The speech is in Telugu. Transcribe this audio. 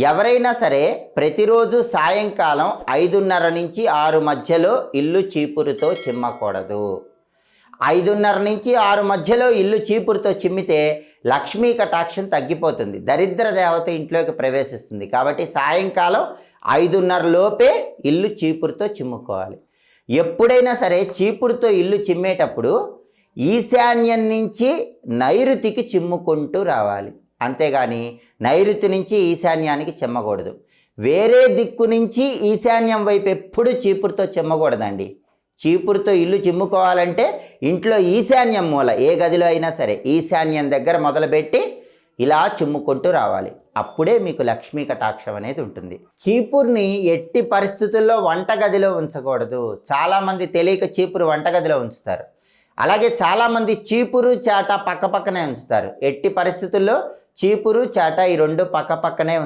ఎవరైనా సరే ప్రతిరోజు సాయంకాలం 5:30 నుంచి 6 మధ్యలో ఇల్లు చీపురుతో చిమ్మకూడదు. 5:30 నుంచి 6 మధ్యలో ఇల్లు చీపురుతో చిమ్మితే లక్ష్మీ కటాక్షం తగ్గిపోతుంది, దరిద్ర దేవత ఇంట్లోకి ప్రవేశిస్తుంది. కాబట్టి సాయంకాలం 5:30 లోపే ఇల్లు చీపురుతో చిమ్ముకోవాలి. ఎప్పుడైనా సరే చీపురుతో ఇల్లు చిమ్మేటప్పుడు ఈశాన్యం నుంచి నైరుతికి చిమ్ముకుంటూ రావాలి, అంతేగాని నైరుతి నుంచి ఈశాన్యానికి చిమ్మకూడదు. వేరే దిక్కు నుంచి ఈశాన్యం వైపు ఎప్పుడు చీపురుతో చిమ్మకూడదండి. చీపురుతో ఇల్లు చిమ్ముకోవాలంటే ఇంట్లో ఈశాన్యం మూల ఏ గదిలో అయినా సరే ఈశాన్యం దగ్గర మొదలుపెట్టి ఇలా చిమ్ముకుంటూ రావాలి. అప్పుడే మీకు లక్ష్మీ కటాక్షం అనేది ఉంటుంది. చీపురుని ఎట్టి పరిస్థితుల్లో వంటగదిలో ఉంచకూడదు. చాలామంది తెలియక చీపురు వంటగదిలో ఉంచుతారు. అలాగే చాలామంది చీపురు చాట పక్కనే ఉంచుతారు. ఎట్టి పరిస్థితుల్లో చీపురు చాట ఈ రెండు పక్కనే ఉంచుతారు.